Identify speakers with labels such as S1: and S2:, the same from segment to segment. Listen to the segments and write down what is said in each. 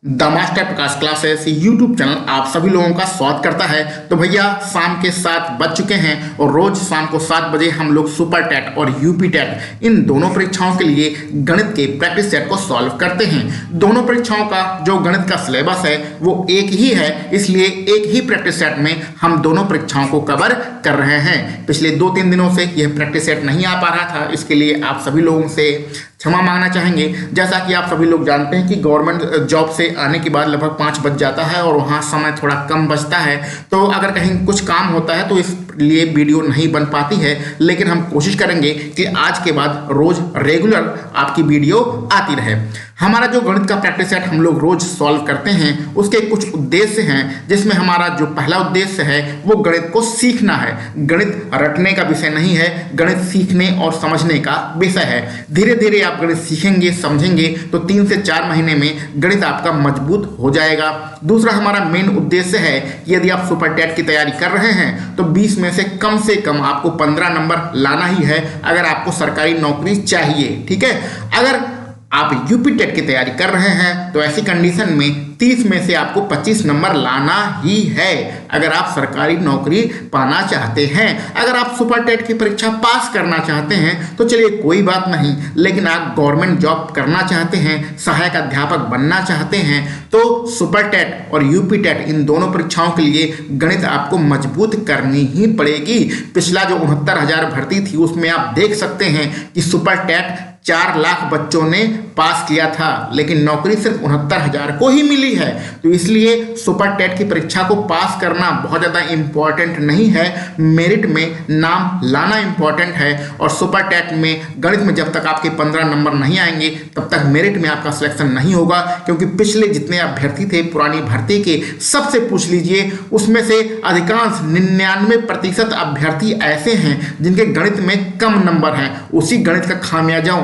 S1: The master Prakash classes YouTube channel आप सभी लोगों का स्वागत करता है। तो भैया शाम के 7 बज चुके हैं और रोज शाम को 7 बजे हम लोग सुपर टेट और यूपी टेट इन दोनों परीक्षाओं के लिए गणित के प्रैक्टिस सेट को सॉल्व करते हैं। दोनों परीक्षाओं का जो गणित का सिलेबस है वो एक ही है, इसलिए एक ही प्रैक्टिस सेट में हम दोनों परीक्षाओं को कवर कर रहे हैं। पिछले 2-3 दिनों से यह प्रैक्टिस सेट नहीं आ पा रहा था, इसके लिए आप सभी लोगों से क्षमा मांगना चाहेंगे। जैसा कि आप सभी लोग जानते हैं कि गवर्नमेंट जॉब से आने के बाद लगभग 5 बज जाता है और वहाँ समय थोड़ा कम बचता है, तो अगर कहीं कुछ काम होता है तो इसलिए वीडियो नहीं बन पाती है। लेकिन हम कोशिश करेंगे कि आज के बाद रोज रेगुलर आपकी वीडियो आती रहे। हमारा जो गणित का प्रैक्टिस सेट हम लोग रोज सॉल्व करते हैं उसके कुछ उद्देश्य हैं, जिसमें हमारा जो पहला उद्देश्य है वो गणित को सीखना है। गणित रटने का विषय नहीं है, गणित सीखने और समझने का विषय है। धीरे धीरे आप गणित सीखेंगे समझेंगे तो 3 से 4 महीने में गणित आपका मजबूत हो जाएगा। दूसरा हमारा मेन उद्देश्य है कि यदि आप सुपर टेट की तैयारी कर रहे हैं तो 20 में से कम आपको 15 नंबर लाना ही है अगर आपको सरकारी नौकरी चाहिए। ठीक है, अगर आप यूपी टेट की तैयारी कर रहे हैं तो ऐसी कंडीशन में 30 में से आपको 25 नंबर लाना ही है अगर आप सरकारी नौकरी पाना चाहते हैं। अगर आप सुपर टेट की परीक्षा पास करना चाहते हैं तो चलिए कोई बात नहीं, लेकिन आप गवर्नमेंट जॉब करना चाहते हैं, सहायक अध्यापक बनना चाहते हैं, तो सुपर टेट और यूपी टेट इन दोनों परीक्षाओं के लिए गणित आपको मजबूत करनी ही पड़ेगी। पिछला जो 69,000 भर्ती थी उसमें आप देख सकते हैं कि सुपर टेट 4 लाख बच्चों ने पास किया था, लेकिन नौकरी सिर्फ 69,000 को ही मिली है। तो इसलिए सुपर टेट की परीक्षा को पास करना बहुत ज़्यादा इम्पॉर्टेंट नहीं है, मेरिट में नाम लाना इम्पॉर्टेंट है। और सुपर टेट में गणित में जब तक आपके 15 नंबर नहीं आएंगे तब तक मेरिट में आपका सिलेक्शन नहीं होगा, क्योंकि पिछले जितने अभ्यर्थी थे पुरानी भर्ती के सबसे पूछ लीजिए, उसमें से अधिकांश 99% अभ्यर्थी ऐसे हैं जिनके गणित में कम नंबर हैं। उसी गणित का खामियाजा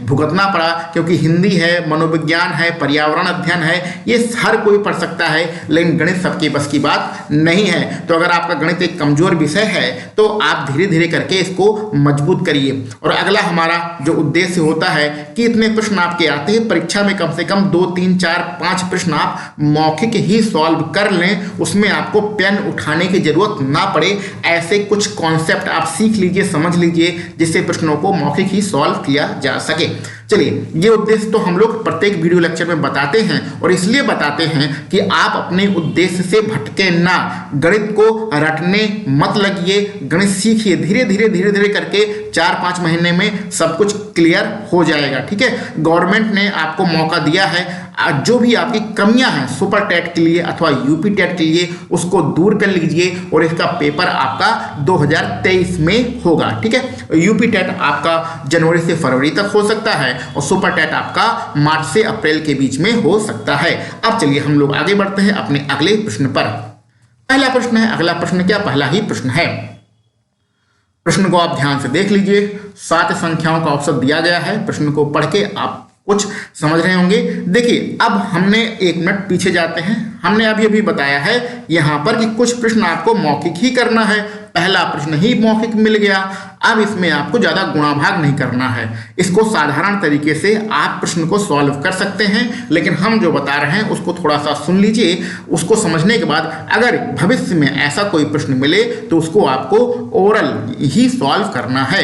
S1: भुगतना पड़ा, क्योंकि हिंदी है, मनोविज्ञान है, पर्यावरण अध्ययन है, ये हर कोई पढ़ सकता है, लेकिन गणित सबके बस की बात नहीं है। तो अगर आपका गणित एक कमजोर विषय है तो आप धीरे धीरे करके इसको मजबूत करिए। और अगला हमारा जो उद्देश्य होता है कि इतने प्रश्न आपके आते हैं परीक्षा में कम से कम 2, 3, 4, 5 प्रश्न आप मौखिक ही सॉल्व कर लें, उसमें आपको पेन उठाने की जरूरत ना पड़े। ऐसे कुछ कॉन्सेप्ट आप सीख लीजिए, समझ लीजिए, जिससे प्रश्नों को मौखिक ही सॉल्व किया जा सके। चलिए, ये उद्देश्य तो हम लोग प्रत्येक वीडियो लेक्चर में बताते हैं, और इसलिए बताते हैं कि आप अपने उद्देश्य से भटके ना। गणित को रटने मत लगिए, गणित सीखिए। धीरे धीरे करके 4-5 महीने में सब कुछ क्लियर हो जाएगा। ठीक है, गवर्नमेंट ने आपको मौका दिया है, जो भी आपकी कमियां हैं सुपर टेट के लिए अथवा यूपी टेट के लिए उसको दूर कर लीजिए, और इसका पेपर आपका 2023 में होगा। ठीक है, यूपी टेट आपका जनवरी से फरवरी तक हो सकता है और सुपर टेट आपका मार्च से अप्रैल के बीच में हो सकता है। अब चलिए हम लोग आगे बढ़ते हैं अपने अगले प्रश्न पर। पहला प्रश्न है, अगला प्रश्न क्या, पहला ही प्रश्न है। प्रश्न को आप ध्यान से देख लीजिए, 7 संख्याओं का औसत दिया गया है। प्रश्न को पढ़ के आप कुछ समझ रहे होंगे। देखिए, अब हमने 1 मिनट पीछे जाते हैं। हमने अभी बताया है यहाँ पर कि कुछ प्रश्न आपको मौखिक ही करना है। पहला प्रश्न ही मौखिक मिल गया, अब इसमें आपको ज्यादा गुणा भाग नहीं करना है। इसको साधारण तरीके से आप प्रश्न को सॉल्व कर सकते हैं, लेकिन हम जो बता रहे हैं उसको थोड़ा सा सुन लीजिए। उसको समझने के बाद अगर भविष्य में ऐसा कोई प्रश्न मिले तो उसको आपको ओरल ही सॉल्व करना है।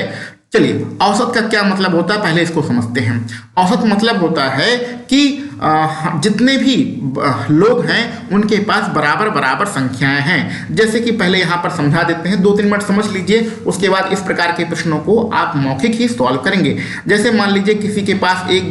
S1: चलिए, औसत का क्या मतलब होता है पहले इसको समझते हैं। औसत मतलब होता है कि जितने भी लोग हैं उनके पास बराबर संख्याएं हैं। जैसे कि पहले यहाँ पर समझा देते हैं, 2-3 मिनट समझ लीजिए, उसके बाद इस प्रकार के प्रश्नों को आप मौखिक ही सॉल्व करेंगे। जैसे मान लीजिए किसी के पास एक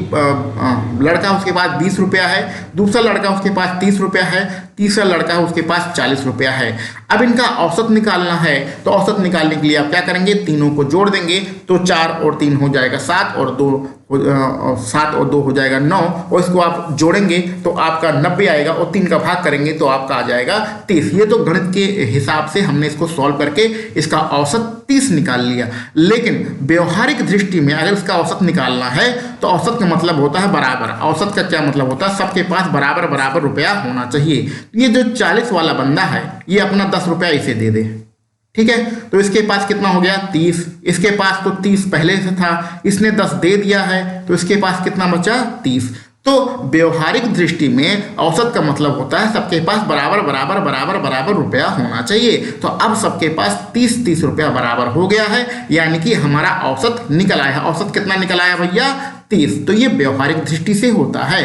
S1: लड़का, उसके पास 20 रुपया है, दूसरा लड़का उसके पास 30 रुपया है, तीसरा लड़का है उसके पास 40 रुपया है। अब इनका औसत निकालना है, तो औसत निकालने के लिए आप क्या करेंगे, तीनों को जोड़ देंगे तो 4 और 3 हो जाएगा 7 और 2 हो जाएगा 9, और इसको आप जोड़ेंगे तो आपका 90 आएगा, और 3 का भाग करेंगे तो आपका आ जाएगा 30। ये तो गणित के हिसाब से हमने इसको सॉल्व करके इसका औसत 30 निकाल लिया। लेकिन व्यवहारिक दृष्टि में अगर इसका औसत निकालना है तो औसत का मतलब होता है बराबर। औसत का क्या मतलब होता है, सबके पास बराबर रुपया होना चाहिए। ये जो 40 वाला बंदा है ये अपना 10 रुपया इसे दे दे, ठीक है, तो इसके पास कितना हो गया 30। इसके पास तो 30 पहले से था, इसने 10 दे दिया है तो इसके पास कितना बचा 30। तो तो व्यवहारिक दृष्टि में औसत का मतलब होता है सबके पास बराबर बराबर बराबर बराबर रुपया होना चाहिए। तो अब सबके पास 30-30 रुपया बराबर हो गया है, यानी कि हमारा औसत निकल आया है। औसत कितना निकल आया भैया? 30। तो ये व्यवहारिक दृष्टि से होता है।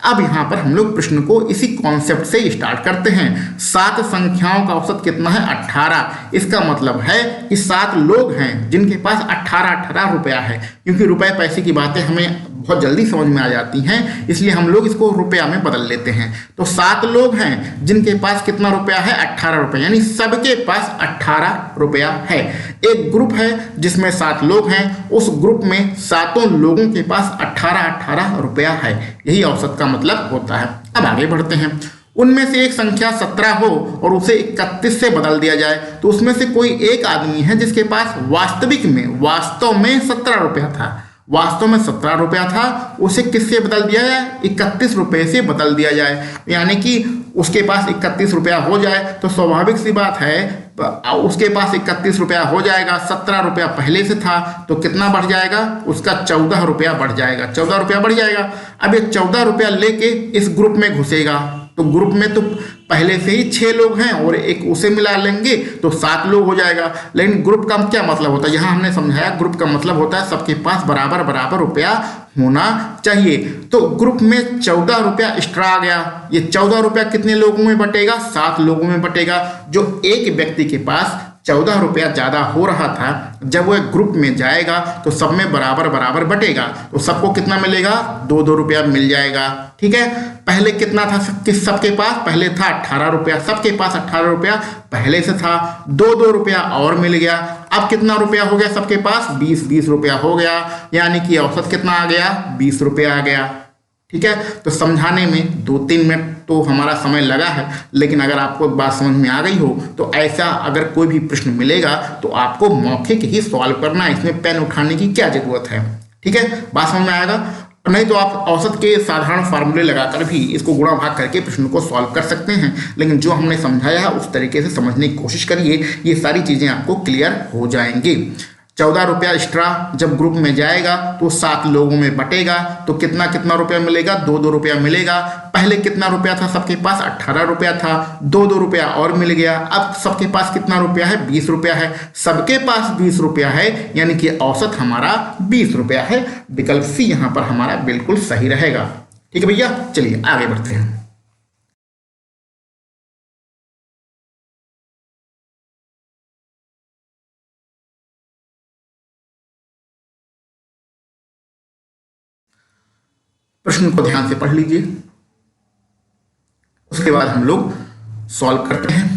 S1: अब यहाँ पर हम लोग प्रश्न को इसी कॉन्सेप्ट से स्टार्ट करते हैं। 7 संख्याओं का औसत कितना है? 18। इसका मतलब है कि 7 लोग हैं जिनके पास 18 रुपया है। क्योंकि रुपए पैसे की बातें हमें बहुत जल्दी समझ में आ जाती हैं, इसलिए हम लोग इसको रुपया में बदल लेते हैं। तो 7 लोग हैं जिनके पास कितना रुपया है? 18 रुपया, यानी सबके पास 18 रुपया है। एक ग्रुप है जिसमें 7 लोग हैं, उस ग्रुप में 7 लोगों के पास 18 रुपया है। यही औसत का मतलब होता है। अब आगे बढ़ते हैं। उनमें से एक संख्या 17 हो और उसे 31 से बदल दिया जाए, तो उसमें से कोई एक आदमी है जिसके पास वास्तव में 17 रुपया था। वास्तव में 17 रुपया था, उसे किससे बदल दिया जाए? 31 रुपये से बदल दिया जाए। यानी कि उसके पास 31 रुपया हो जाए तो स्वाभाविक सी बात है उसके पास 31 रुपया हो जाएगा। 17 रुपया पहले से था तो कितना बढ़ जाएगा? उसका 14 रुपया बढ़ जाएगा। 14 रुपया बढ़ जाएगा। अब ये 14 रुपया लेके इस ग्रुप में घुसेगा, तो ग्रुप में तो पहले से ही 6 लोग हैं और एक उसे मिला लेंगे तो 7 लोग हो जाएगा। लेकिन ग्रुप का क्या मतलब होता है? यहाँ हमने समझाया ग्रुप का मतलब होता है सबके पास बराबर बराबर रुपया होना चाहिए। तो ग्रुप में 14 रुपया एक्स्ट्रा आ गया। ये 14 रुपया कितने लोगों में बटेगा? 7 लोगों में बटेगा। जो एक व्यक्ति के पास 14 रुपया ज़्यादा हो रहा था, जब वह ग्रुप में जाएगा तो सब में बराबर बराबर बटेगा, तो सबको कितना मिलेगा? 2-2 रुपया मिल जाएगा। ठीक है। पहले कितना था सबके पास? पहले था 18 रुपया, सबके पास 18 रुपया पहले से था। 2-2 रुपया और मिल गया। अब कितना रुपया हो गया सबके पास? 20 रुपया हो गया। यानी कि औसत कितना आ गया? 20 रुपया आ गया। ठीक है। तो समझाने में 2-3 मिनट तो हमारा समय लगा है, लेकिन अगर आपको बात समझ में आ गई हो तो ऐसा अगर कोई भी प्रश्न मिलेगा तो आपको मौखिक ही सॉल्व करना है, इसमें पेन उठाने की क्या जरूरत है। ठीक है, बात समझ में आएगा। नहीं तो आप औसत के साधारण फार्मूले लगाकर भी इसको गुणा भाग करके प्रश्न को सॉल्व कर सकते हैं, लेकिन जो हमने समझाया है उस तरीके से समझने की कोशिश करिए, ये सारी चीज़ें आपको क्लियर हो जाएंगी। 14 रुपया एक्स्ट्रा जब ग्रुप में जाएगा तो 7 लोगों में बटेगा, तो कितना कितना रुपया मिलेगा? 2-2 रुपया मिलेगा। पहले कितना रुपया था सबके पास? 18 रुपया था। 2-2 रुपया और मिल गया। अब सबके पास कितना रुपया है? 20 रुपया है। सबके पास 20 रुपया है, यानी कि औसत हमारा 20 रुपया है। विकल्प सी यहाँ पर हमारा बिल्कुल सही रहेगा। ठीक है भैया, चलिए आगे बढ़ते हैं। प्रश्न को ध्यान से पढ़ लीजिए, उसके बाद हम लोग सॉल्व करते हैं।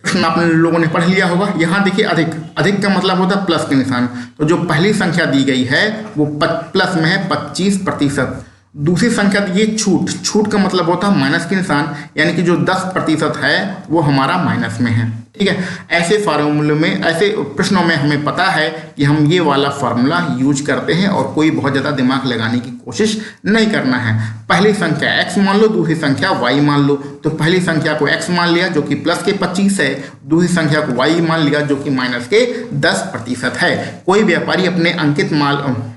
S1: प्रश्न आप लोगों ने पढ़ लिया होगा। यहाँ देखिए अधिक का मतलब होता है प्लस के निशान। तो जो पहली संख्या दी गई है वो प्लस में है 25%। दूसरी संख्या दी है छूट का मतलब होता है माइनस के निशान, यानी कि जो 10% है वो हमारा माइनस में है। ठीक है। ऐसे फार्मूले में, ऐसे प्रश्नों में हमें पता है कि हम ये वाला फार्मूला यूज करते हैं और कोई बहुत ज़्यादा दिमाग लगाने की कोशिश नहीं करना है। पहली संख्या x मान लो, दूसरी संख्या y मान लो। तो पहली संख्या को x मान लिया जो कि प्लस के 25 है, दूसरी संख्या को y मान लिया जो कि माइनस के 10% है। कोई व्यापारी अपने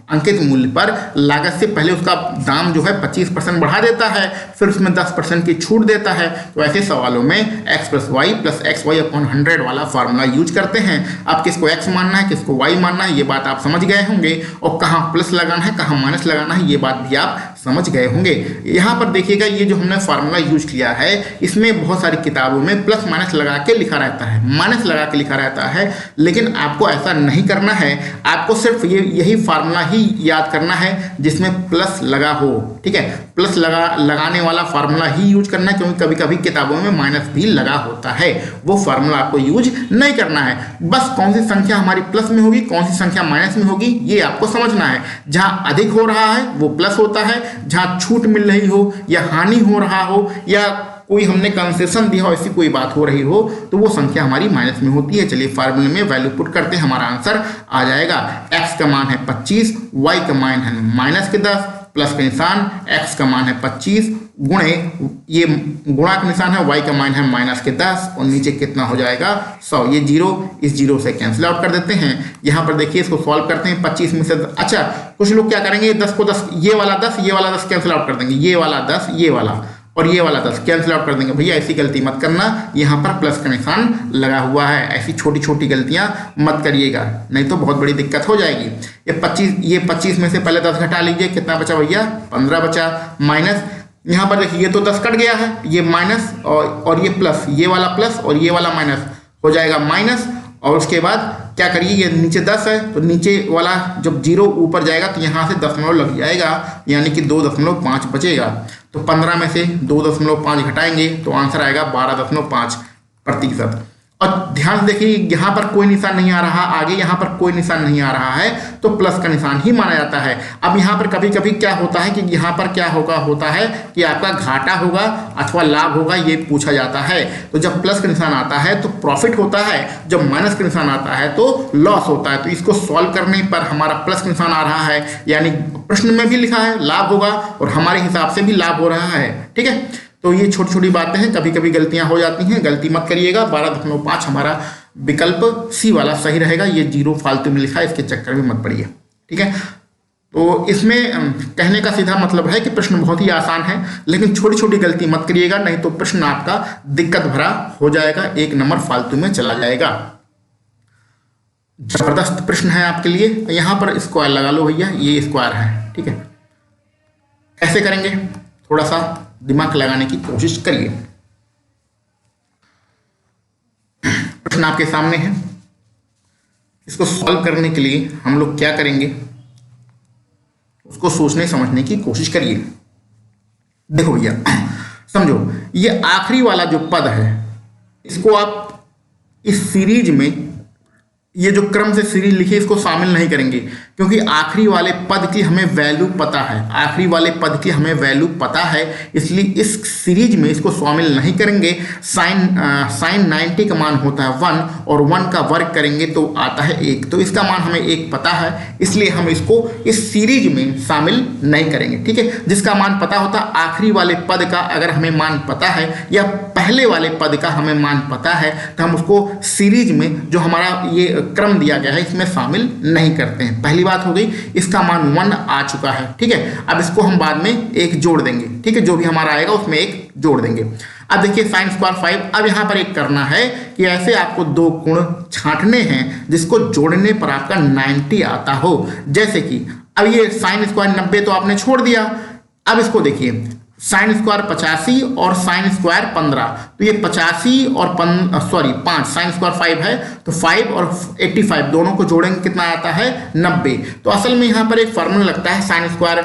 S1: अंकित मूल्य पर लागत से पहले उसका दाम जो है 25% बढ़ा देता है, फिर उसमें 10% की छूट देता है। तो ऐसे सवालों में x + y + xy/100 वाला फार्मूला यूज करते हैं। अब किसको x मानना है, किसको y मानना है, ये बात आप समझ गए होंगे, और कहाँ प्लस लगाना है, कहाँ माइनस लगाना है, ये बात भी आप समझ गए होंगे। यहाँ पर देखिएगा, ये जो हमने फार्मूला यूज किया है इसमें बहुत सारी किताबों में प्लस माइनस लगा के लिखा रहता है, माइनस लगा के लिखा रहता है, लेकिन आपको ऐसा नहीं करना है। आपको सिर्फ यही फार्मूला ही याद करना है जिसमें प्लस लगा हो। ठीक है, प्लस लगाने वाला फार्मूला ही यूज करना है, क्योंकि कभी कभी किताबों में माइनस भी लगा होता है, वो फार्मूला आपको यूज नहीं करना है। बस कौन सी संख्या हमारी प्लस में होगी, कौन सी संख्या माइनस में होगी, ये आपको समझना है। जहां अधिक हो रहा है वो प्लस होता है, जहां छूट मिल रही हो या हानि हो रहा हो या कोई हमने कंसेशन दिया हो, ऐसी कोई बात हो रही हो, तो वो संख्या हमारी माइनस में होती है। चलिए फार्मूले में वैल्यू पुट करते हैं, हमारा आंसर आ जाएगा। x का मान है 25, y का मान है -10 प्लस का निशान, x का मान है 25 गुणे ये गुणा का निशान है, y का मान है माइनस के 10 और नीचे कितना हो जाएगा 100। ये जीरो इस जीरो से कैंसिल आउट कर देते हैं। यहाँ पर देखिए इसको सॉल्व करते हैं 25 में से अच्छा कुछ लोग क्या करेंगे 10 को 10 ये वाला 10 ये वाला 10 कैंसिल आउट कर देंगे, ये वाला 10 ये वाला और ये वाला 10 कैंसिल आउट कर देंगे। भैया ऐसी गलती मत करना, यहाँ पर प्लस का निशान लगा हुआ है, ऐसी छोटी छोटी गलतियां मत करिएगा नहीं तो बहुत बड़ी दिक्कत हो जाएगी। ये 25 में से पहले 10 घटा लीजिए, कितना बचा भैया 15 बचा, माइनस यहाँ पर देखिए ये तो 10 कट गया है, ये माइनस और ये प्लस, ये वाला प्लस और ये वाला माइनस हो जाएगा माइनस। और उसके बाद क्या करिए ये नीचे 10 है तो नीचे वाला जब जीरो ऊपर जाएगा तो यहाँ से दशमलव लग जाएगा, यानी कि 2.5 बचेगा। तो 15 में से 2.5 घटाएंगे तो आंसर आएगा 12.5%। और ध्यान से देखिए यहाँ पर कोई निशान नहीं आ रहा, आगे यहाँ पर कोई निशान नहीं आ रहा है तो प्लस का निशान ही माना जाता है। अब यहाँ पर कभी कभी क्या होता है कि यहाँ पर क्या होता है कि आपका घाटा होगा अथवा लाभ होगा ये पूछा जाता है। तो जब प्लस का निशान आता है तो प्रॉफिट होता है, जब माइनस का निशान आता है तो लॉस होता है। तो इसको सॉल्व करने पर हमारा प्लस का निशान आ रहा है, यानी प्रश्न में भी लिखा है लाभ होगा और हमारे हिसाब से भी लाभ हो रहा है। ठीक है, तो ये छोटी छोटी बातें हैं, कभी कभी गलतियां हो जाती हैं, गलती मत करिएगा। 12.5 हमारा विकल्प सी वाला सही रहेगा। ये जीरो फालतू में लिखा है, इसके चक्कर में मत पड़िए। ठीक है, तो इसमें कहने का सीधा मतलब है कि प्रश्न बहुत ही आसान है, लेकिन छोटी छोटी गलती मत करिएगा नहीं तो प्रश्न आपका दिक्कत भरा हो जाएगा, 1 नंबर फालतू में चला जाएगा। जबरदस्त प्रश्न है आपके लिए। यहां पर स्क्वायर लगा लो भैया, ये स्क्वायर है। ठीक है, कैसे करेंगे थोड़ा सा दिमाग लगाने की कोशिश करिए। प्रश्न आपके सामने है, इसको सॉल्व करने के लिए हम लोग क्या करेंगे उसको सोचने समझने की कोशिश करिए। देखो भैया समझो, ये आखिरी वाला जो पद है इसको आप इस सीरीज में ये जो क्रम से सीरीज लिखी इसको शामिल नहीं करेंगे, क्योंकि आखिरी वाले पद की हमें वैल्यू पता है, आखिरी वाले पद की हमें वैल्यू पता है, इसलिए इस सीरीज में इसको शामिल नहीं करेंगे। साइन 90 का मान होता है 1 और 1 का वर्ग करेंगे तो आता है 1, तो इसका मान हमें 1 पता है, इसलिए हम इसको इस सीरीज में शामिल नहीं करेंगे। ठीक है, जिसका मान पता होता है आखिरी वाले पद का अगर हमें मान पता है या पहले वाले पद का हमें मान पता है तो हम उसको सीरीज में जो हमारा ये क्रम दिया गया है इसमें शामिल नहीं करते हैं। पहली बात हो गई, इसका मान 1 आ चुका है। ठीक है, अब इसको हम बाद में 1 जोड़ देंगे। ठीक है, जो भी हमारा आएगा उसमें 1 जोड़ देंगे। अब देखिए साइन स्क्वायर 5, अब यहाँ पर एक करना है कि ऐसे आपको 2 कोण छांटने हैं जिसको जोड़ने पर आपका 90 आता हो। जैसे कि अब ये साइन स्क्वायर 90 तो आपने छोड़ दिया, अब इसको देखिए साइन स्क्वायर 85 और साइन स्क्वायर 15, तो ये 85 और 5 साइन स्क्वायर 5 है तो 5 और 85 दोनों को जोड़ेंगे कितना आता है 90। तो असल में यहाँ पर एक फार्मूला लगता है sine square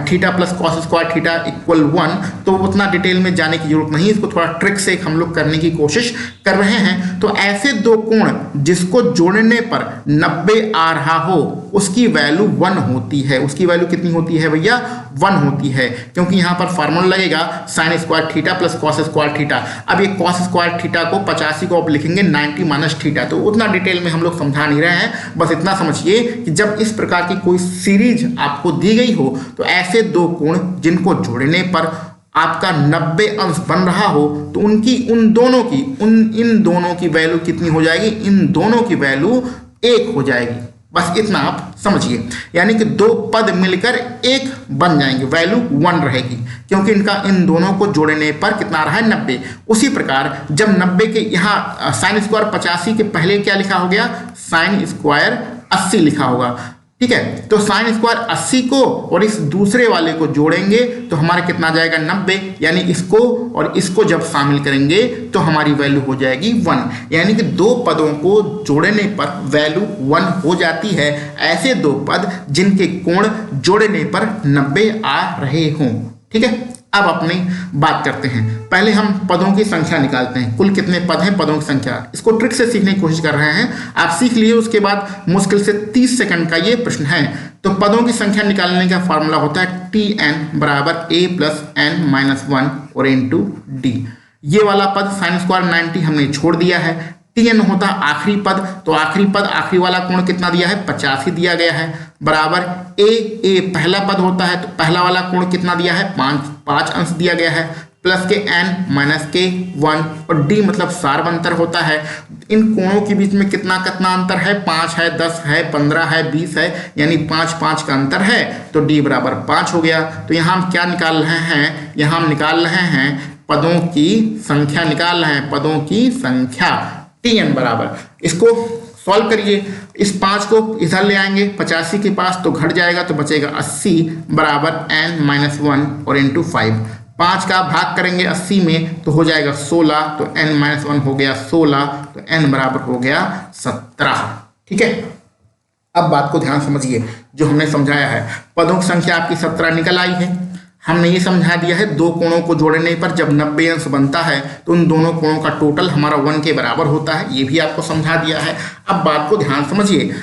S1: theta plus cos square theta equal 1, तो उतना डिटेल में जाने की जरूरत नहीं है, इसको थोड़ा ट्रिक से हम लोग करने की कोशिश कर रहे हैं। तो ऐसे 2 कोण जिसको जोड़ने पर 90 आ रहा हो उसकी वैल्यू 1 होती है। उसकी वैल्यू कितनी होती है भैया 1 होती है, क्योंकि यहाँ पर फार्मूला लगेगा sine square theta plus cos square theta. अब ये कॉस स्क्वायर थीटा को 85 को आप लिखेंगे 90 माइनस थीटा, तो उतना डिटेल में हम लोग समझा नहीं रहे हैं, बस इतना समझिए कि जब इस प्रकार की कोई सीरीज आपको दी गई हो तो ऐसे 2 कोण जिनको जोड़ने पर आपका 90 अंश बन रहा हो तो इन दोनों की वैल्यू कितनी हो जाएगी, इन दोनों की वैल्यू 1 हो जाएगी। बस इतना आप समझिए, यानी कि 2 पद मिलकर 1 बन जाएंगे, वैल्यू 1 रहेगी, क्योंकि इन दोनों को जोड़ने पर कितना आ रहा है 90। उसी प्रकार जब 90 के यहाँ साइन स्क्वायर 85 के पहले क्या लिखा हो गया, साइन स्क्वायर 80 लिखा होगा। ठीक है, तो साइन स्क्वायर 80 को और इस दूसरे वाले को जोड़ेंगे तो हमारा कितना जाएगा 90, यानी इसको और इसको जब शामिल करेंगे तो हमारी वैल्यू हो जाएगी 1, यानी कि 2 पदों को जोड़ने पर वैल्यू 1 हो जाती है। ऐसे 2 पद जिनके कोण जोड़ने पर 90 आ रहे हों। ठीक है, अब अपनी बात करते हैं। पहले हम पदों की संख्या निकालते हैं, कुल कितने पद हैं पदों की संख्या, इसको ट्रिक से सीखने की कोशिश कर रहे हैं। आप सीख लिए, उसके बाद मुश्किल से 30 सेकंड का ये प्रश्न है। तो पदों की संख्या निकालने का फॉर्मूला होता है Tn बराबर a प्लस n-1 और इंटू डी। ये वाला पद साइन स्क्वायर 90 हमने छोड़ दिया है, tn होता आखिरी पद, तो आखिरी पद आखिरी वाला कोण कितना दिया है 85 दिया गया है, बराबर a पहला पद होता है तो पहला वाला कोण कितना दिया है 5 अंश दिया गया है, प्लस के n माइनस के 1 और d मतलब सार्वंतर होता है। इन कोणों के बीच में कितना कितना अंतर है, 5 है, 10 है, 15 है, 20 है, यानी 5 का अंतर है, तो d बराबर 5 हो गया। तो यहाँ हम क्या निकाल रहे हैं, यहाँ हम निकाल रहे हैं पदों की संख्या, निकाल रहे हैं पदों की संख्या tn बराबर, इसको सॉल्व करिए, इस 5 को इधर ले आएंगे 85 के पास तो घट जाएगा, तो बचेगा 80 बराबर n माइनस 1 और इंटू 5, 5 का भाग करेंगे 80 में तो हो जाएगा 16, तो n माइनस 1 हो गया 16, तो n बराबर हो गया 17। ठीक है, अब बात को ध्यान समझिए, जो हमने समझाया है पदों की संख्या आपकी 17 निकल आई है। हमने ये समझा दिया है दो कोणों को जोड़ने पर जब 90 अंश बनता है तो उन दोनों कोणों का टोटल हमारा 1 के बराबर होता है, ये भी आपको समझा दिया है। अब बात को ध्यान समझिए,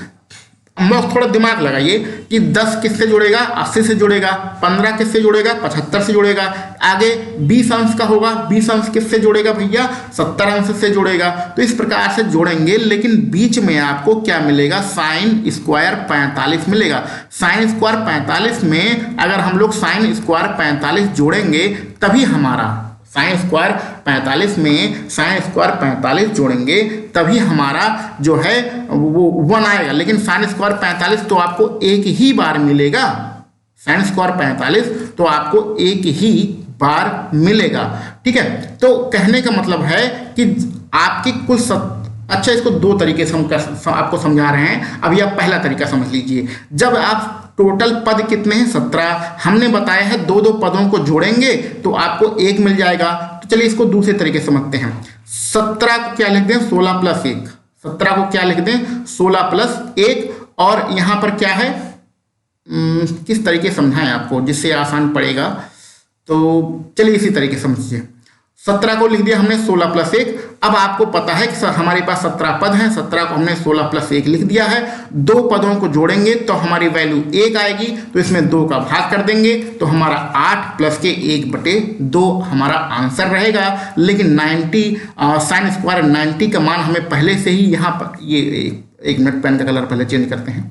S1: थोड़ा दिमाग लगाइए कि 10 किससे जुड़ेगा 80 से जुड़ेगा, 15 किससे जुड़ेगा 75 से जुड़ेगा, आगे 20 अंश का होगा, 20 अंश किससे जुड़ेगा भैया 70 अंश से जुड़ेगा। तो इस प्रकार से जोड़ेंगे, लेकिन बीच में आपको क्या मिलेगा, साइन स्क्वायर 45 मिलेगा। साइन स्क्वायर 45 में अगर हम लोग साइन स्क्वायर 45 जोड़ेंगे तभी हमारा साइन स्क्वायर 45 में साइन स्क्वायर 45 जोड़ेंगे तभी हमारा जो है वो 1 आएगा, लेकिन साइन स्क्वायर 45 तो आपको एक ही बार मिलेगा, साइन स्क्वायर 45 तो आपको एक ही बार मिलेगा। ठीक है, तो कहने का मतलब है कि आपकी कुल अच्छा, इसको दो तरीके से हम आपको समझा रहे हैं। अभी आप पहला तरीका समझ लीजिए, जब आप टोटल पद कितने हैं 17, हमने बताया है दो दो पदों को जोड़ेंगे तो आपको 1 मिल जाएगा। तो चलिए इसको दूसरे तरीके से समझते हैं। 17 को क्या लिख दें 16 प्लस 1, 17 को क्या लिख दें 16 प्लस 1, और यहाँ पर क्या है किस तरीके से समझाएं आपको जिससे आसान पड़ेगा, तो चलिए इसी तरीके से समझिए। 17 को लिख दिया हमने 16 प्लस 1, अब आपको पता है कि हमारे पास 17 पद हैं, 17 को हमने 16 प्लस 1 लिख दिया है। दो पदों को जोड़ेंगे तो हमारी वैल्यू 1 आएगी, तो इसमें 2 का भाग कर देंगे तो हमारा 8 प्लस के 1/2 हमारा आंसर रहेगा। लेकिन 90 साइन स्क्वायर 90 का मान हमें पहले से ही यहाँ पर, ये एक मिनट पेन का कलर पहले चेंज करते हैं,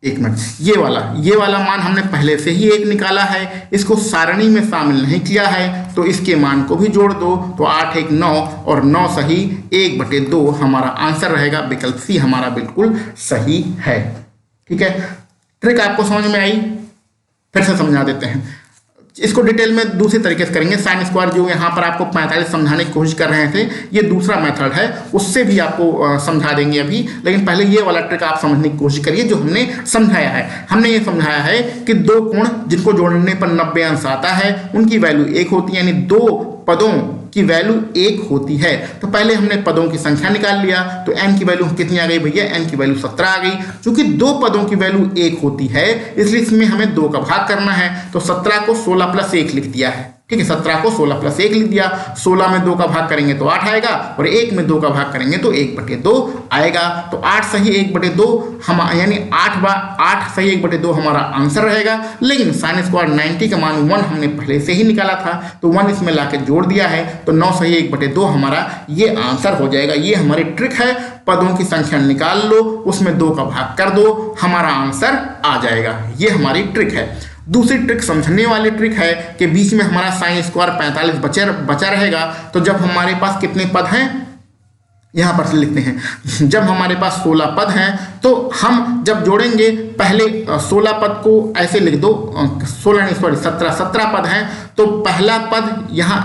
S1: एक मिनट, ये वाला मान हमने पहले से ही 1 निकाला है, इसको सारणी में शामिल नहीं किया है, तो इसके मान को भी जोड़ दो तो 8 1 9 और 9 सही 1/2 हमारा आंसर रहेगा। विकल्प सी हमारा बिल्कुल सही है। ठीक है, ट्रिक आपको समझ में आई, फिर से समझा देते हैं, इसको डिटेल में दूसरे तरीके से करेंगे। साइन स्क्वायर जो यहाँ पर आपको 45 समझाने की कोशिश कर रहे थे, ये दूसरा मेथड है, उससे भी आपको समझा देंगे अभी, लेकिन पहले ये वाला ट्रिक आप समझने की कोशिश करिए जो हमने समझाया है। हमने ये समझाया है कि दो कोण जिनको जोड़ने पर 90 अंश आता है उनकी वैल्यू 1 होती है, यानी दो पदों की वैल्यू 1 होती है। तो पहले हमने पदों की संख्या निकाल लिया, तो n की वैल्यू कितनी आ गई भैया, n की वैल्यू 17 आ गई। चूंकि दो पदों की वैल्यू 1 होती है इसलिए इसमें हमें 2 का भाग करना है, तो 17 को 16 प्लस 1 लिख दिया है। ठीक है, 17 को 16 प्लस 1 लिख दिया, 16 में 2 का भाग करेंगे तो 8 आएगा, और 1 में 2 का भाग करेंगे तो 1/2 आएगा। तो 8 सही 1/2 हम, यानी 8 सही 1/2 हमारा आंसर रहेगा। लेकिन साइन स्क्वायर 90 का मान 1 हमने पहले से ही निकाला था, तो 1 इसमें लाके जोड़ दिया है, तो 9 सही 1/2 हमारा ये आंसर हो जाएगा। ये हमारी ट्रिक है, पदों की संख्या निकाल लो, उसमें 2 का भाग कर दो, हमारा आंसर आ जाएगा। ये हमारी ट्रिक है। दूसरी ट्रिक समझने वाली ट्रिक है कि बीच में हमारा साइन स्क्वायर 45 बचा रहेगा, तो जब हमारे पास कितने पद हैं यहाँ पर से लिखते हैं, जब हमारे पास 16 पद हैं तो हम जब जोड़ेंगे पहले 16 पद को ऐसे लिख दो, 17 पद हैं, तो पहला पद यहाँ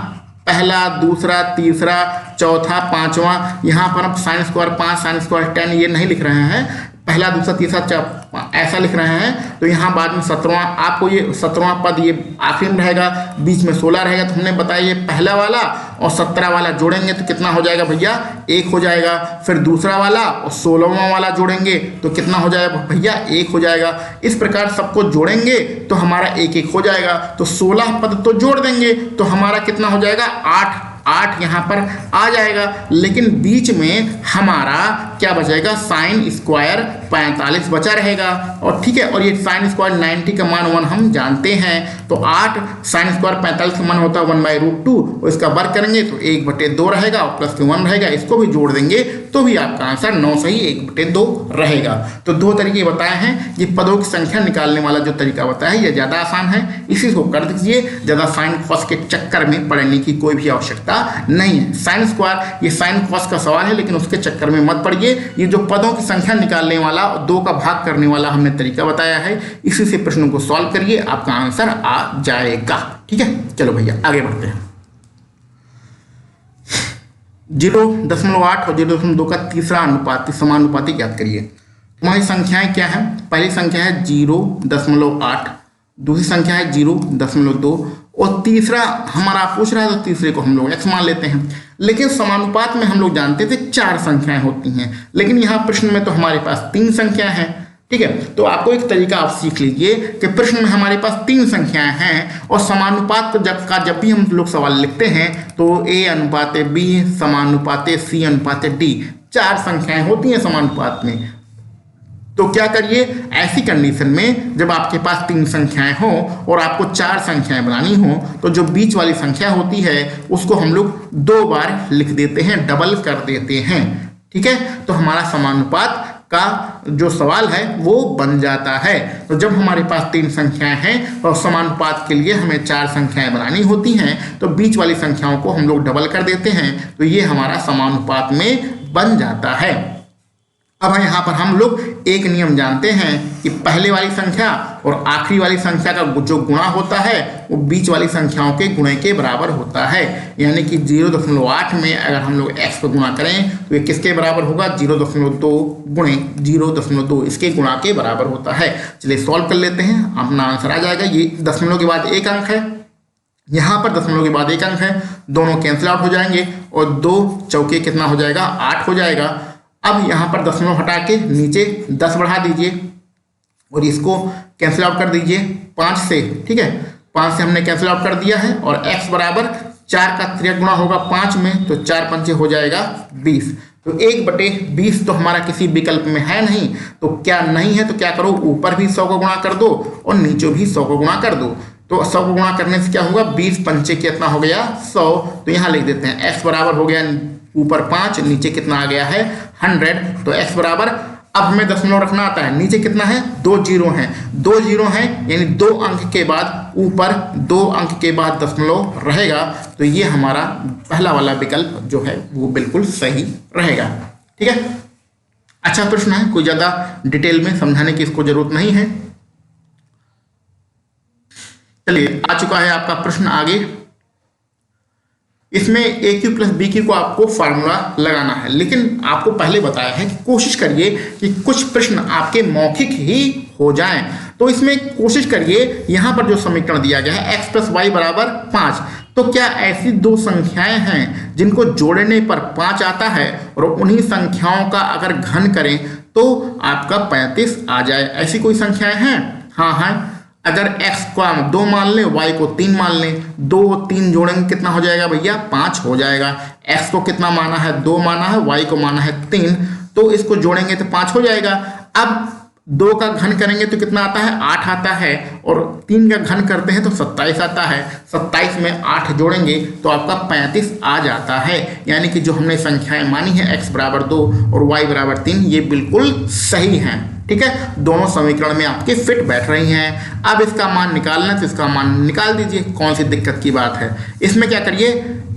S1: पहला, दूसरा, तीसरा, चौथा, पांचवा, यहाँ पर हम साइन स्क्वायर 5 साइन स्क्वायर 10 ये नहीं लिख रहे हैं, पहला, दूसरा, तीसरा ऐसा लिख रहे हैं। तो यहाँ बाद में 17वां, आपको ये 17वां पद ये आखिरी में रहेगा, बीच में 16 रहेगा। तो हमने बताया ये पहला वाला और 17 वाला जोड़ेंगे तो कितना हो जाएगा भैया 1 हो जाएगा। फिर दूसरा वाला और 16वां वाला जोड़ेंगे तो कितना हो जाएगा भैया 1 हो जाएगा। इस प्रकार सबको जोड़ेंगे तो हमारा 1 1 हो जाएगा। तो 16 पद तो जोड़ देंगे तो हमारा कितना हो जाएगा 8 यहाँ पर आ जाएगा। लेकिन बीच में हमारा क्या बचेगा, साइन स्क्वायर 45 बचा रहेगा। और ठीक है, और ये साइन स्क्वायर 90 का मान 1 हम जानते हैं, तो 8 साइन स्क्वायर 45 का मान होता है 1/√2, और इसका वर्ग करेंगे तो 1/2 रहेगा और प्लस के 1 रहेगा, इसको भी जोड़ देंगे तो भी आपका आंसर 9 सही 1/2 रहेगा। तो दो तरीके बताए हैं, ये पदों की संख्या निकालने वाला जो तरीका बताया है ये ज़्यादा आसान है, इसी को कर दीजिए, ज़्यादा साइन कॉस के चक्कर में पड़ने की कोई भी आवश्यकता नहीं है। साइन स्क्वायर ये साइन कॉस का सवाल है, लेकिन उसके चक्कर में मत पड़िए। ये जो पदों की संख्या निकालने वाला और 2 का भाग करने वाला हमने तरीका बताया है, इसी से प्रश्नों को सॉल्व करिए, आपका आंसर आ जाएगा। ठीक है, चलो भैया आगे बढ़ते हैं। 0.8 और 0.2 का तीसरा अनुपाती समानुपाती ज्ञात करिए। तुम्हारी संख्याएं क्या है, पहली संख्या है 0.8, दूसरी संख्या है 0.2 और तीसरा हमारा पूछ रहा है तो तीसरे को हम लोग x मान लेते हैं। लेकिन समानुपात में हम लोग जानते थे 4 संख्याएं होती हैं, लेकिन यहाँ प्रश्न में तो हमारे पास 3 संख्याएं हैं। ठीक है, तो आपको एक तरीका आप सीख लीजिए कि प्रश्न में हमारे पास 3 संख्याएं हैं और समानुपात जब भी हम लोग सवाल लिखते हैं तो a अनुपात b समानुपात c अनुपात d 4 संख्याएं होती हैं समानुपात में। तो क्या करिए, ऐसी कंडीशन में जब आपके पास 3 संख्याएं हो और आपको 4 संख्याएं बनानी हो, तो जो बीच वाली संख्या होती है उसको हम लोग 2 बार लिख देते हैं, डबल कर देते हैं। ठीक है, तो हमारा समानुपात का जो सवाल है वो बन जाता है। तो जब हमारे पास 3 संख्याएं हैं और समानुपात के लिए हमें 4 संख्याएं बनानी होती हैं, तो बीच वाली संख्याओं को हम लोग डबल कर देते हैं, तो ये हमारा समानुपात में बन जाता है। अब यहाँ पर हम लोग एक नियम जानते हैं कि पहले वाली संख्या और आखिरी वाली संख्या का जो गुणा होता है वो बीच वाली संख्याओं के गुणे के बराबर होता है। यानी कि 0.8 में अगर हम लोग x पर गुणा करें तो ये किसके बराबर होगा, 0.2 गुणे 0.2 इसके गुणा के बराबर होता है। चलिए सॉल्व कर लेते हैं, अपना आंसर आ जाएगा। ये दशमलव के बाद 1 अंक है, यहाँ पर दशमलव के बाद 1 अंक है, दोनों कैंसिल आउट हो जाएंगे और 2 चौके कितना हो जाएगा, 8 हो जाएगा। अब यहाँ पर दशमलव हटा के नीचे 10 बढ़ा दीजिए और इसको कैंसिल आउट कर दीजिए 5 से। ठीक है, 5 से हमने कैंसिल आउट कर दिया है और x बराबर 4 का 3 गुणा होगा 5 में, तो 4 पंचे हो जाएगा 20। तो 1/20 तो हमारा किसी विकल्प में है नहीं, तो क्या नहीं है तो क्या करो, ऊपर भी 100 को गुणा कर दो और नीचे भी 100 को गुणा कर दो। तो 100 को गुणा करने से क्या होगा, 20 पंचे कितना हो गया 100। तो यहाँ लिख देते हैं x बराबर हो गया ऊपर 5, नीचे कितना आ गया है 100। तो x बराबर, अब हमें दशमलव रखना आता है, नीचे कितना है 2 जीरो हैं, 2 जीरो हैं यानी 2 अंक के बाद ऊपर 2 अंक के बाद दशमलव रहेगा। तो ये हमारा पहला वाला विकल्प जो है वो बिल्कुल सही रहेगा। ठीक है, अच्छा प्रश्न है, कोई ज्यादा डिटेल में समझाने की इसको जरूरत नहीं है। चलिए आ चुका है आपका प्रश्न आगे। इसमें ए क्यू प्लस बी क्यू को आपको फार्मूला लगाना है, लेकिन आपको पहले बताया है कि कोशिश करिए कि कुछ प्रश्न आपके मौखिक ही हो जाएं। तो इसमें कोशिश करिए, यहाँ पर जो समीकरण दिया गया है x प्लस वाई बराबर 5, तो क्या ऐसी 2 संख्याएं हैं जिनको जोड़ने पर 5 आता है और उन्हीं संख्याओं का अगर घन करें तो आपका 35 आ जाए, ऐसी कोई संख्याएं हैं? हाँ हाँ, अगर x को हम 2 मान लें, y को 3 मान लें, 2 3 जोड़ेंगे कितना हो जाएगा भैया 5 हो जाएगा। x को कितना माना है 2 माना है, y को माना है 3, तो इसको जोड़ेंगे तो 5 हो जाएगा। अब 2 का घन करेंगे तो कितना आता है 8 आता है, और 3 का घन करते हैं तो 27 आता है। 27 में 8 जोड़ेंगे तो आपका 35 आ जाता है। यानी कि जो हमने संख्याएं मानी है x बराबर 2 और y बराबर 3 ये बिल्कुल सही हैं। ठीक है, दोनों समीकरण में आपके फिट बैठ रही हैं। अब इसका मान निकालना तो इसका मान निकाल दीजिए, कौन सी दिक्कत की बात है। इसमें क्या करिए,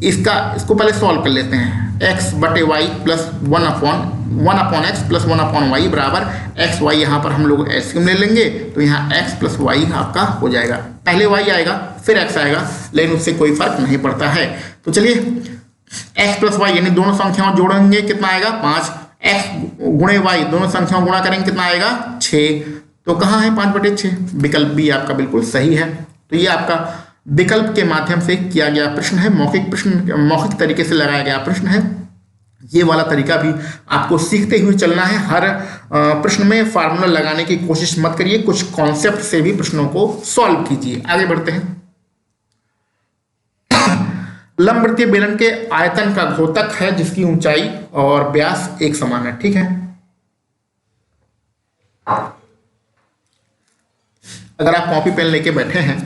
S1: इसको पहले सॉल्व कर लेते हैं। x बटे Y plus 1 upon X plus 1 upon Y बराबर एक्स वाई, यहाँ पर हम लोग एलसीएम ले लेंगे तो यहाँ x प्लस वाई आपका हो जाएगा। पहले y आएगा फिर x आएगा, लेकिन उससे कोई फर्क नहीं पड़ता है। तो चलिए x प्लस वाई यानी दोनों संख्याओं जोड़ेंगे कितना आएगा 5, x गुणे y दोनों संख्याओं गुणा करेंगे कितना आएगा 6। तो कहाँ है 5/6, विकल्प बी आपका बिल्कुल सही है। तो ये आपका विकल्प के माध्यम से किया गया प्रश्न है, मौखिक तरीके से लगाया गया प्रश्न है। ये वाला तरीका भी आपको सीखते हुए चलना है। हर प्रश्न में फार्मूला लगाने की कोशिश मत करिए, कुछ कॉन्सेप्ट से भी प्रश्नों को सॉल्व कीजिए। आगे बढ़ते हैं। लंबवृत्तीय बेलन के आयतन का घोतक है जिसकी ऊंचाई और व्यास एक समान है। ठीक है, अगर आप कॉपी पेन लेके बैठे हैं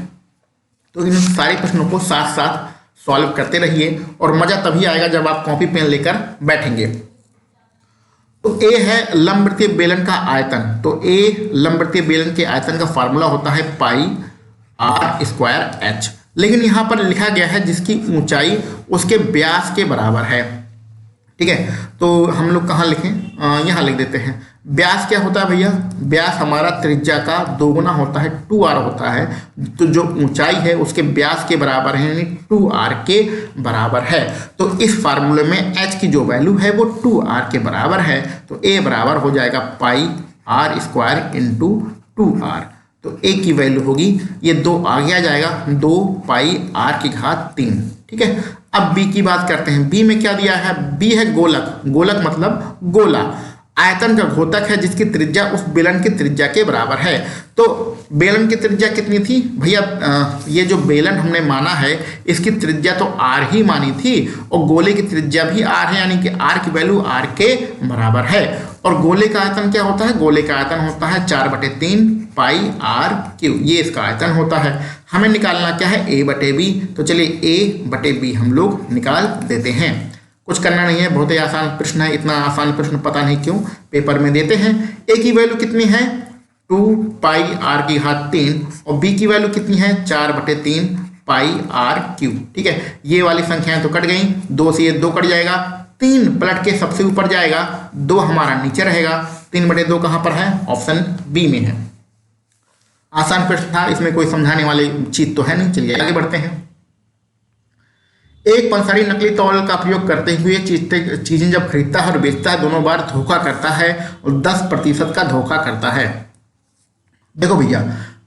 S1: तो इन सारे प्रश्नों को साथ साथ सॉल्व करते रहिए और मजा तभी आएगा जब आप कॉपी पेन लेकर बैठेंगे। तो ए है लंबवृत्तीय बेलन का आयतन, तो ए लंबवृत्तीय बेलन के आयतन का फार्मूला होता है पाई आर स्क्वायर एच, लेकिन यहाँ पर लिखा गया है जिसकी ऊंचाई उसके व्यास के बराबर है। ठीक है, तो हम लोग कहाँ लिखें, यहाँ लिख देते हैं। व्यास क्या होता है भैया, व्यास हमारा त्रिज्या का दोगुना होता है, 2r होता है, तो जो ऊंचाई है उसके व्यास के बराबर है, यानी 2r के बराबर है। तो इस फार्मूले में h की जो वैल्यू है वो 2r के बराबर है, तो a बराबर हो जाएगा पाई आर स्क्वायर इंटू 2r। तो a की वैल्यू होगी, ये 2 आगे आ जाएगा, 2 पाई आर की घात 3। ठीक है, अब b की बात करते हैं। b में क्या दिया है, b है गोलक, गोलक मतलब गोला, आयतन का घोतक है जिसकी त्रिज्या उस बेलन की त्रिज्या के बराबर है। तो बेलन की त्रिज्या कितनी थी भैया, ये जो बेलन हमने माना है इसकी त्रिज्या तो r ही मानी थी और गोले की त्रिज्या भी r है, यानी कि r की वैल्यू r के बराबर है। और गोले का आयतन क्या होता है, गोले का आयतन होता है 4/3 पाई आर क्यू, ये इसका आयतन होता है। हमें निकालना क्या है, a/b, तो चलिए a/b हम लोग निकाल देते हैं। कुछ करना नहीं है, बहुत ही आसान प्रश्न है, इतना आसान प्रश्न पता नहीं क्यों पेपर में देते हैं। a की वैल्यू कितनी है, 2 पाई आर की घात 3 और b की वैल्यू कितनी है, 4/3 पाई आर क्यू। ठीक है, ये वाली संख्याएं तो कट गई, 2 से ये 2 कट जाएगा, 3 पलट के सबसे ऊपर जाएगा, 2 हमारा नीचे रहेगा, 3/2 कहाँ पर है, ऑप्शन बी में है। आसान प्रश्न था, इसमें कोई समझाने वाली चीज तो है नहीं। चलिए आगे बढ़ते हैं। एक पंसारी नकली तौल का प्रयोग करते हुए चीजें जब खरीदता है और बेचता है दोनों बार धोखा करता है और 10% का धोखा करता है। देखो भैया,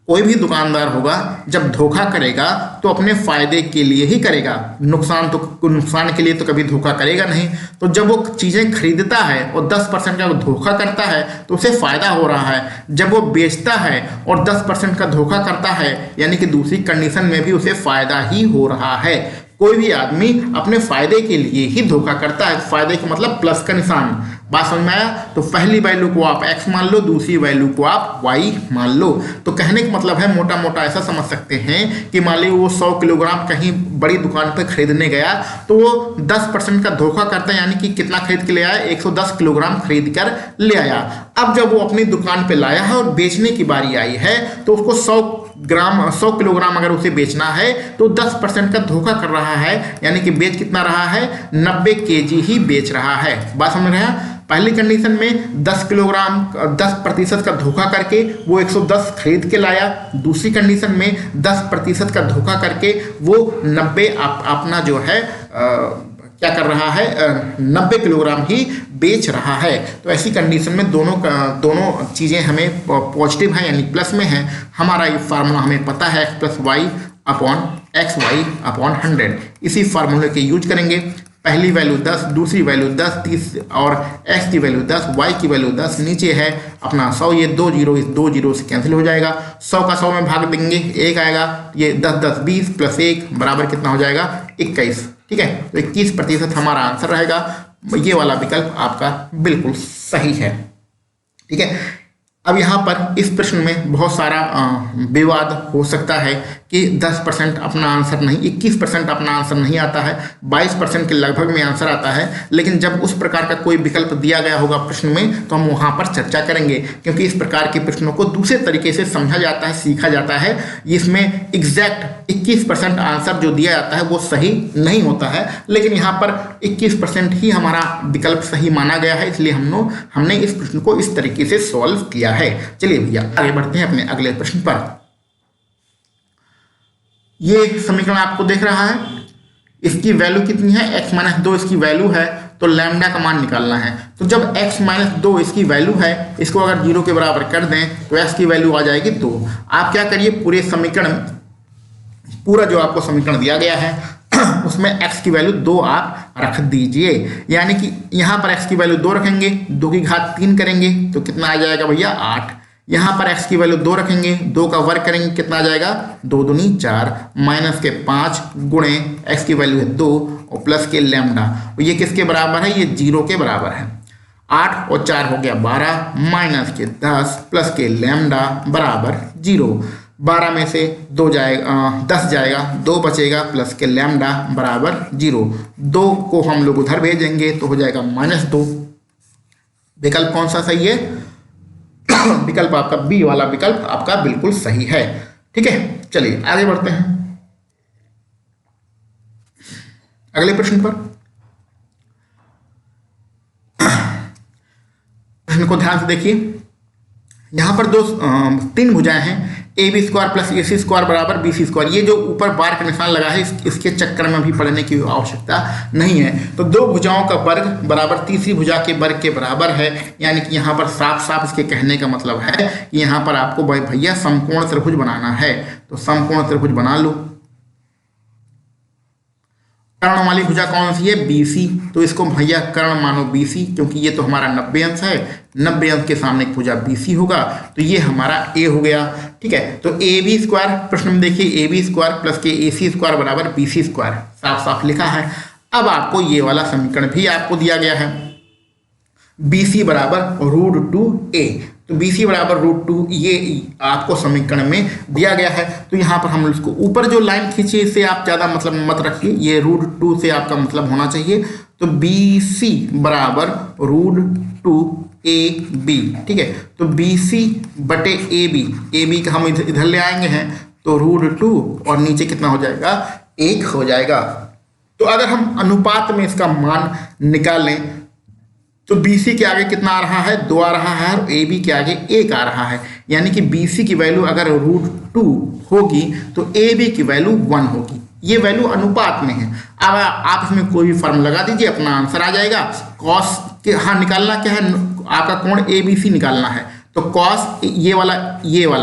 S1: कोई भी दुकानदार होगा जब धोखा करेगा तो अपने फायदे के लिए ही करेगा, नुकसान के लिए तो कभी धोखा करेगा नहीं। तो जब वो चीजें खरीदता है और 10% का धोखा करता है तो उसे फायदा हो रहा है। जब वो बेचता है और 10% का धोखा करता है, यानी कि दूसरी कंडीशन में भी उसे फायदा ही हो रहा है। कोई भी आदमी अपने फायदे के लिए ही धोखा करता है, फायदे का मतलब प्लस का निशान। बात समझ में आया? तो पहली वैल्यू को आप x मान लो, दूसरी वैल्यू को आप y मान लो। तो कहने का मतलब है, मोटा मोटा ऐसा समझ सकते हैं कि मान लो वो 100 किलोग्राम कहीं बड़ी दुकान पर खरीदने गया तो वो 10% का धोखा करता है, यानी कि कितना खरीद के ले आया, 110 किलोग्राम खरीद कर ले आया। अब जब वो अपनी दुकान पे लाया है और बेचने की बारी आई है तो उसको 100 किलोग्राम अगर उसे बेचना है तो 10% का धोखा कर रहा है, यानी कि बेच कितना रहा है, 90 kg ही बेच रहा है। बात समझ रहे हैं? पहली कंडीशन में 10% का धोखा करके वो 110 खरीद के लाया, दूसरी कंडीशन में 10% का धोखा करके वो 90 अपना जो है क्या कर रहा है, 90 किलोग्राम ही बेच रहा है। तो ऐसी कंडीशन में दोनों चीज़ें हमें पॉजिटिव हैं, यानी प्लस में है। हमारा ये फार्मूला हमें पता है, x+y/100। इसी फार्मूले के यूज करेंगे। पहली वैल्यू 10, दूसरी वैल्यू 10, तीसरी और x की वैल्यू 10, y की वैल्यू 10, नीचे है अपना 100, ये 2 जीरो इस 2 जीरो से कैंसिल हो जाएगा। 100 का 100 में भाग देंगे, 1 आएगा, ये 10 10 20 प्लस 1 बराबर कितना हो जाएगा, 21। ठीक है, तो 21% हमारा आंसर रहेगा। ये वाला विकल्प आपका बिल्कुल सही है। ठीक है, अब यहाँ पर इस प्रश्न में बहुत सारा विवाद हो सकता है कि 10% अपना आंसर नहीं, 21% अपना आंसर नहीं आता है, 22% के लगभग में आंसर आता है। लेकिन जब उस प्रकार का कोई विकल्प दिया गया होगा प्रश्न में तो हम वहाँ पर चर्चा करेंगे, क्योंकि इस प्रकार के प्रश्नों को दूसरे तरीके से समझा जाता है, सीखा जाता है। इसमें एग्जैक्ट 21% आंसर जो दिया जाता है वो सही नहीं होता है, लेकिन यहाँ पर 21% ही हमारा विकल्प सही माना गया है, इसलिए हमने इस प्रश्न को इस तरीके से सॉल्व किया है। चलिए भैया आगे बढ़ते हैं अपने अगले प्रश्न पर। ये समीकरण आपको देख रहा है, इसकी वैल्यू कितनी है, x-2 इसकी वैल्यू है, तो लैम्डा का मान निकालना है। तो जब x-2 इसकी वैल्यू है, इसको अगर 0 के बराबर कर दें तो x की वैल्यू आ जाएगी 2। आप क्या करिए, पूरे समीकरण, पूरा जो आपको समीकरण दिया गया है उसमें x की वैल्यू 2 आप रख दीजिए, यानी कि यहाँ पर x की वैल्यू 2 रखेंगे, 2 की घात 3 करेंगे तो कितना आ जाएगा भैया, 8। यहाँ पर x की वैल्यू 2 रखेंगे, 2 का वर्ग करेंगे, कितना आ जाएगा 2 दूनी 4 माइनस के 5 गुणे x की वैल्यू है 2 और प्लस के लैम्डा, ये किसके बराबर है, ये 0 के बराबर है। 8 और 4 हो गया 12 माइनस के 10 प्लस के लैम्डा बराबर 0। 12 में से 2 जाएगा 10 जाएगा, 2 बचेगा प्लस के लैम्डा बराबर 0। 2 को हम लोग उधर भेजेंगे तो हो जाएगा -2। विकल्प कौन सा सही है, विकल्प आपका बी वाला विकल्प आपका बिल्कुल सही है। ठीक है, चलिए आगे बढ़ते हैं अगले प्रश्न पर। प्रश्न को ध्यान से देखिए, यहां पर 3 भुजाएं हैं, AB square plus AC square बराबर BC स्क्वायर। ये जो ऊपर बार का निशान लगा है इसके चक्कर में भी पढ़ने की आवश्यकता नहीं है। तो 2 भुजाओं का वर्ग बराबर तीसरी भुजा के वर्ग के बराबर है, यानी कि यहाँ पर साफ साफ इसके कहने का मतलब है कि यहाँ पर आपको भैया समकोण त्रिभुज बनाना है। तो समकोण त्रिभुज बना लो। कर्ण वाली भुजा कौन सी है, BC। तो इसको भैया कर्ण मानो BC, क्योंकि ये तो हमारा 90 अंश है, 90 अंश के सामने एक भुजा BC होगा, तो ये हमारा A हो गया। ठीक है, तो AB स्क्वायर, प्रश्न में देखिए AB स्क्वायर प्लस के AC स्क्वायर बराबर BC स्क्वायर, साफ साफ लिखा है। अब आपको ये वाला समीकरण भी आपको दिया गया है, BC बराबर √2A। तो BC बराबर √2 ये आपको समीकरण में दिया गया है। तो यहाँ पर हम उसको ऊपर जो लाइन खींची इससे आप ज़्यादा मतलब मत रखिए, ये √2 से आपका मतलब होना चाहिए। तो BC बराबर √2AB। ठीक है, तो BC बटे AB का हम इधर ले आएंगे हैं, तो √2 और नीचे कितना हो जाएगा 1 हो जाएगा। तो अगर हम अनुपात में इसका मान निकालें तो BC के आगे कितना आ रहा है 2 आ रहा है और AB के आगे 1 आ रहा है, यानी कि BC की वैल्यू अगर √2 होगी तो AB की वैल्यू 1 होगी। ये वैल्यू अनुपात में है। अब आप इसमें कोई भी फॉर्म लगा दीजिए, अपना आंसर आ जाएगा। कॉस के हाँ निकालना क्या है, आपका कोण ABC निकालना है। तो कॉस ये वाला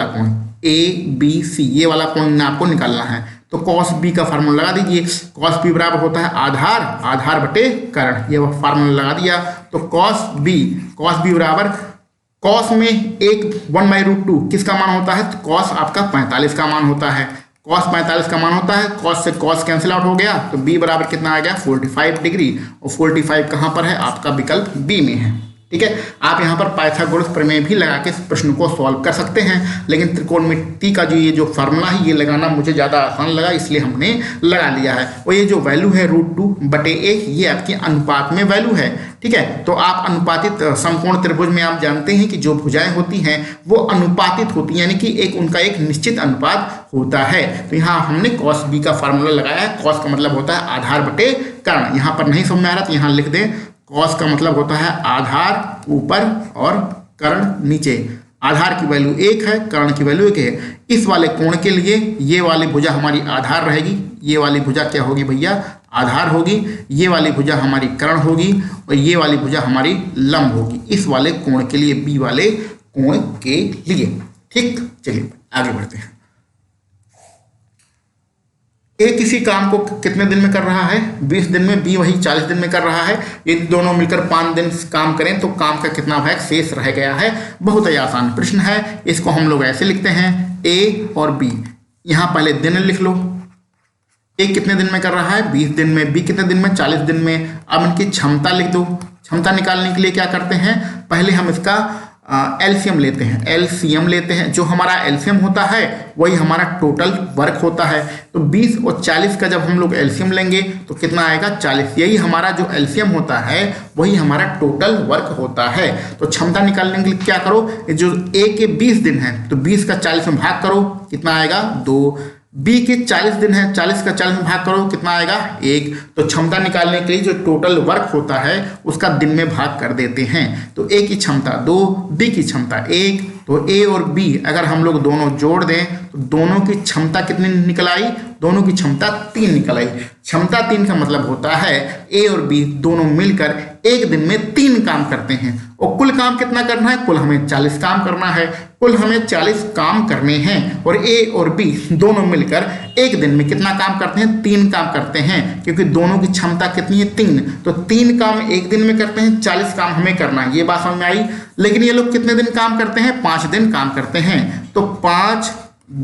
S1: कोण ABC, ये वाला कोण आपको निकालना है। तो कॉस B का फार्मूला लगा दीजिए, कॉस B बराबर होता है आधार बटे कर्ण, ये फार्मूला लगा दिया। तो कॉस B बराबर कॉस में 1/√2 किसका मान होता है, तो कॉस आपका 45 का मान होता है। कॉस 45 का मान होता है, कॉस से कॉस कैंसिल आउट हो गया, तो B बराबर कितना आ गया 45 डिग्री। और 45 कहाँ पर है, आपका विकल्प B में है। ठीक है, आप यहाँ पर पाइथागोरस प्रमेय भी लगा के इस प्रश्न को सॉल्व कर सकते हैं, लेकिन त्रिकोणमिति का जो फार्मूला है ये लगाना मुझे ज़्यादा आसान लगा, इसलिए हमने लगा लिया है। और ये जो वैल्यू है √2/1 ये आपके अनुपात में वैल्यू है। ठीक है, तो आप अनुपातित समकोण त्रिभुज में आप जानते हैं कि जो भुजाएं होती हैं वो अनुपातित होती हैं, यानी कि उनका एक निश्चित अनुपात होता है। तो यहाँ हमने cos B का फार्मूला लगाया है। cos का मतलब होता है आधार बटे कर्ण। यहाँ पर नहीं समझ में आ रहा तो यहाँ लिख दें, कॉस का मतलब होता है आधार ऊपर और कर्ण नीचे। आधार की वैल्यू 1 है, कर्ण की वैल्यू 1 है। इस वाले कोण के लिए ये वाली भुजा हमारी आधार रहेगी, ये वाली भुजा क्या होगी भैया आधार होगी, ये वाली भुजा हमारी कर्ण होगी और ये वाली भुजा हमारी लंब होगी, इस वाले कोण के लिए, B वाले कोण के लिए। ठीक, चलिए आगे बढ़ते हैं। A किसी काम को कितने दिन में कर रहा है 20 दिन में, B वही 40 दिन में कर रहा है। ये दोनों मिलकर 5 दिन काम करें तो काम का कितना भाग शेष रह गया है। बहुत ही आसान प्रश्न है, इसको हम लोग ऐसे लिखते हैं A और B। यहाँ पहले दिन लिख लो, A कितने दिन में कर रहा है 20 दिन में, B कितने दिन में 40 दिन में। अब इनकी क्षमता लिख दो। क्षमता निकालने के लिए क्या करते हैं, पहले हम इसका एलसीएम लेते हैं। एलसीएम लेते हैं, जो हमारा एलसीएम होता है वही हमारा टोटल वर्क होता है। तो 20 और 40 का जब हम लोग एलसीएम लेंगे तो कितना आएगा 40। यही हमारा जो एलसीएम होता है वही हमारा टोटल वर्क होता है। तो क्षमता निकालने के लिए क्या करो, जो A के 20 दिन है तो 20 का 40 में भाग करो, कितना आएगा 2। B के 40 दिन है, 40 का 40 में भाग करो, कितना आएगा 1। तो क्षमता निकालने के लिए जो टोटल वर्क होता है उसका दिन में भाग कर देते हैं। तो A की क्षमता 2, B की क्षमता 1। तो A और B अगर हम लोग दोनों जोड़ दें तो दोनों की क्षमता कितनी निकल आई, दोनों की क्षमता 3 निकल आई। क्षमता 3 का मतलब होता है A और B दोनों मिलकर एक दिन में 3 काम करते हैं और कुल काम कितना करना है, कुल हमें 40 काम करना है, कुल हमें 40 काम करने हैं और ए और बी दोनों मिलकर एक दिन में कितना काम करते हैं, 3 काम करते हैं, क्योंकि दोनों की क्षमता कितनी है, 3, तो 3 काम एक दिन में करते हैं, 40 काम हमें करना है, ये बात समझ में आई। लेकिन ये लोग कितने दिन काम करते हैं, 5 दिन काम करते हैं, तो 5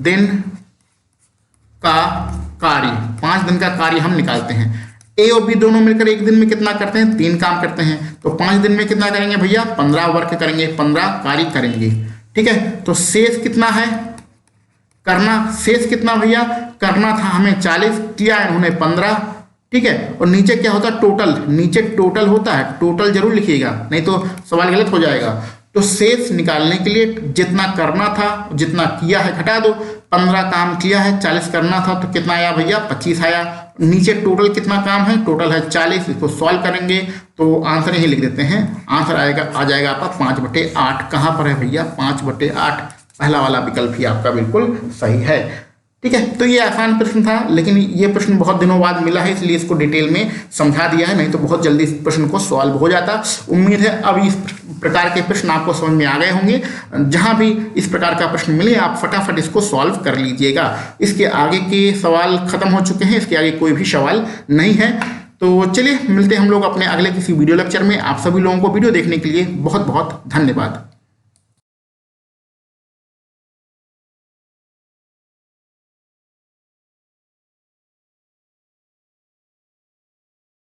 S1: दिन का कार्य, 5 दिन का कार्य हम निकालते हैं। ए और बी दोनों मिलकर एक दिन में कितना करते हैं, 3 काम करते हैं, तो 5 दिन में कितना करेंगे भैया, 15 वर्क करेंगे, 15 कार्य करेंगे, ठीक है। तो शेष कितना है, करना शेष कितना भैया, करना था हमें 40, किया इन्होंने 15, ठीक है। और नीचे क्या होता है, टोटल, नीचे टोटल होता है, टोटल जरूर लिखिएगा नहीं तो सवाल गलत हो जाएगा। तो शेष निकालने के लिए जितना करना था जितना किया है घटा दो, 15 काम किया है, 40 करना था, तो कितना आया भैया, 25 आया। नीचे टोटल कितना काम है, टोटल है 40, इसको सॉल्व करेंगे तो आंसर यही लिख देते हैं, आंसर आ जाएगा आपका 5/8। कहाँ पर है भैया, 5/8, पहला वाला विकल्प ही आपका बिल्कुल सही है, ठीक है। तो ये आसान प्रश्न था, लेकिन ये प्रश्न बहुत दिनों बाद मिला है, इसलिए इसको डिटेल में समझा दिया है, नहीं तो बहुत जल्दी इस प्रश्न को सॉल्व हो जाता। उम्मीद है अब इस प्रकार के प्रश्न आपको समझ में आ गए होंगे। जहां भी इस प्रकार का प्रश्न मिले आप फटाफट इसको सॉल्व कर लीजिएगा। इसके आगे के सवाल खत्म हो चुके हैं, इसके आगे कोई भी सवाल नहीं है। तो चलिए मिलते हैं हम लोग अपने अगले किसी वीडियो लेक्चर में। आप सभी लोगों को वीडियो देखने के लिए बहुत बहुत धन्यवाद।